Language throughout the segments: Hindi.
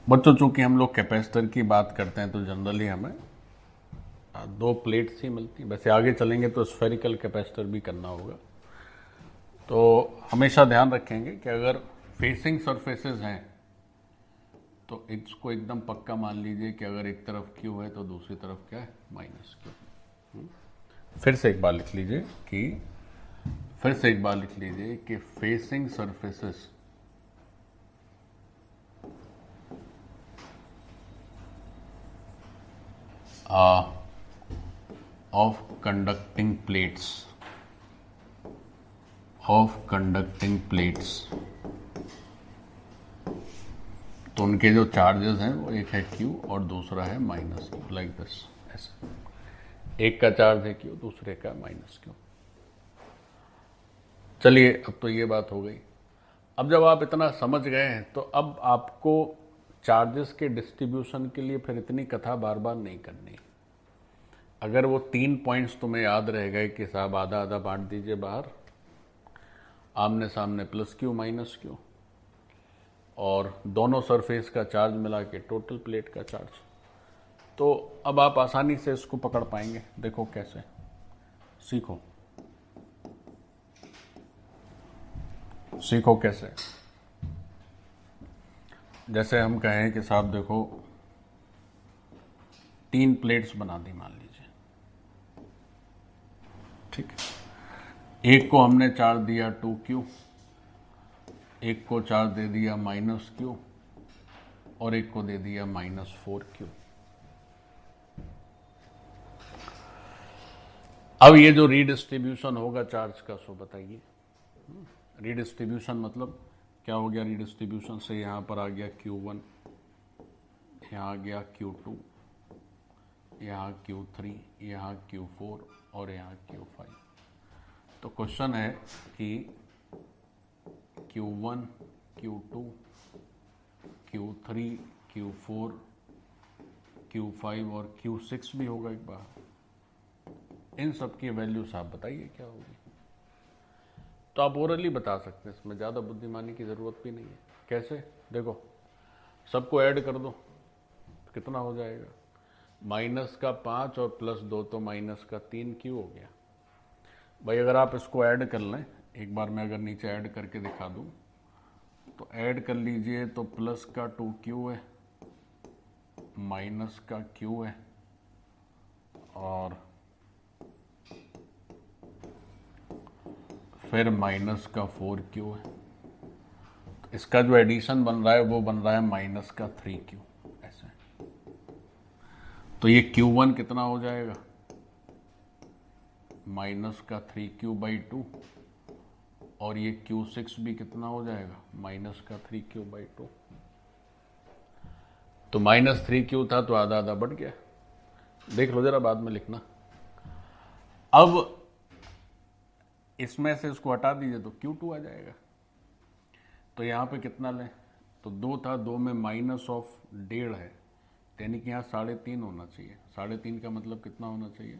बच्चों, चूंकि हम लोग कैपेसिटर की बात करते हैं तो जनरली हमें दो प्लेट्स ही मिलती हैं। वैसे आगे चलेंगे तो स्फेरिकल कैपेसिटर भी करना होगा। तो हमेशा ध्यान रखेंगे कि अगर फेसिंग सरफेसेस हैं तो इसको एकदम पक्का मान लीजिए कि अगर एक तरफ क्यू है तो दूसरी तरफ क्या है, माइनस क्यू। फिर से एक बार लिख लीजिए कि facing surfaces of conducting plates तो उनके जो चार्जेस हैं वो एक है Q और दूसरा है माइनस Q, लाइक दिस। ऐसे एक का चार्ज है Q, दूसरे का माइनस Q। चलिए, अब तो ये बात हो गई। अब जब आप इतना समझ गए हैं तो अब आपको चार्जेस के डिस्ट्रीब्यूशन के लिए फिर इतनी कथा बार बार नहीं करनी। अगर वो 3 पॉइंट्स तुम्हें याद रह गए कि साहब आधा आधा बांट दीजिए बाहर, आमने सामने प्लस Q माइनस Q, और दोनों सरफेस का चार्ज मिला के टोटल प्लेट का चार्ज, तो अब आप आसानी से इसको पकड़ पाएंगे। देखो कैसे, सीखो कैसे। जैसे हम कहें कि साहब देखो 3 प्लेट्स बना दी मान लीजिए, ठीक है। एक को हमने चार्ज दिया 2Q, एक को चार्ज दे दिया माइनस Q और एक को दे दिया माइनस 4Q। अब ये जो रीडिस्ट्रीब्यूशन होगा चार्ज का, सो बताइए। रीडिस्ट्रीब्यूशन मतलब क्या हो गया? रीडिस्ट्रीब्यूशन से यहां पर आ गया Q1, यहां आ गया Q2, यहां Q3, यहां Q4 और यहां Q5। तो क्वेश्चन है कि Q1, Q2, Q3, Q4, Q5 और Q6 भी होगा एक बार। इन सब की वैल्यूज आप बताइए क्या होगी। तो आप ओरली बता सकते हैं, इसमें ज़्यादा बुद्धिमानी की ज़रूरत भी नहीं है। कैसे? देखो, सबको ऐड कर दो, कितना हो जाएगा? माइनस का 5 और प्लस 2 तो माइनस का 3Q हो गया। भाई अगर आप इसको ऐड कर लें, एक बार मैं अगर नीचे ऐड करके दिखा दूं तो ऐड कर लीजिए, तो प्लस का 2Q है, माइनस का Q है और फिर माइनस का 4Q है। तो इसका जो एडिशन बन रहा है वो बन रहा है माइनस का 3Q। ऐसे तो ये Q1 कितना हो जाएगा? माइनस का 3Q/2 और ये Q6 भी कितना हो जाएगा? माइनस का 3Q/2। तो माइनस 3Q था तो आधा आधा बढ़ गया। देख लो जरा, बाद में लिखना। अब इसमें से इसको हटा दीजिए तो Q2 आ जाएगा। तो यहां पे कितना लें? तो 2 था, 2 में माइनस ऑफ 1.5 है, यानी कि यहां 3.5 होना चाहिए। 3.5 का मतलब कितना होना चाहिए?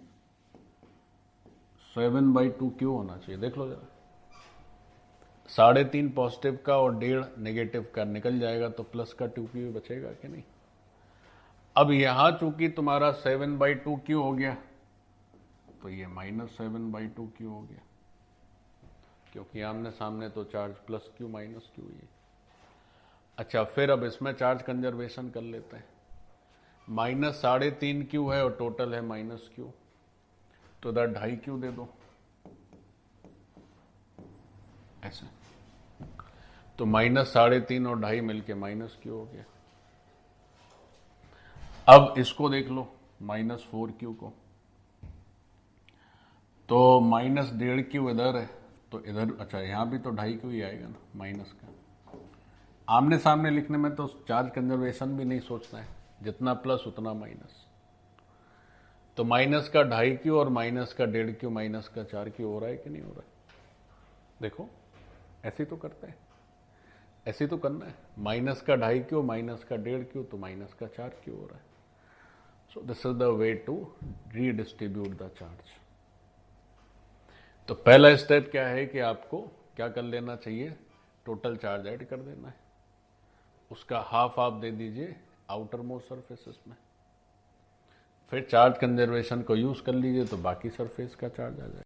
7/2Q होना चाहिए। देख लो जरा, 3.5 पॉजिटिव का और 1.5 नेगेटिव का निकल जाएगा तो प्लस का 2Q बचेगा कि नहीं? अब यहां चूंकि तुम्हारा 7/2Q हो गया तो ये माइनस 7/2Q हो गया, क्योंकि आमने सामने तो charge plus Q minus Q ये। अच्छा, फिर अब इसमें चार्ज कंजर्वेशन कर लेते हैं। माइनस 3.5Q है और टोटल है माइनस Q, तो इधर 2.5Q दे दो ऐसे। तो माइनस 3.5 और 2.5 मिलके माइनस Q हो गया। अब इसको देख लो, माइनस 4Q को, तो माइनस 1.5Q इधर है तो इधर, अच्छा यहां भी तो 2.5Q ही आएगा ना माइनस का। आमने सामने लिखने में तो चार्ज कंजर्वेशन भी नहीं सोचना है, जितना प्लस उतना माइनस। तो माइनस का 2.5Q और माइनस का 1.5Q माइनस का 4Q हो रहा है कि नहीं हो रहा है? देखो, ऐसे तो करते हैं, ऐसे तो करना है। माइनस का 2.5Q माइनस का 1.5Q तो माइनस का 4Q हो रहा है। So this is the way to redistribute the charge. तो पहला स्टेप क्या है कि आपको क्या कर लेना चाहिए, टोटल चार्ज ऐड कर देना है, उसका हाफ आप दे दीजिए आउटर मोस्ट सरफेसेस में, फिर चार्ज कंजर्वेशन को यूज कर लीजिए तो बाकी सरफेस का चार्ज आ जाएगा।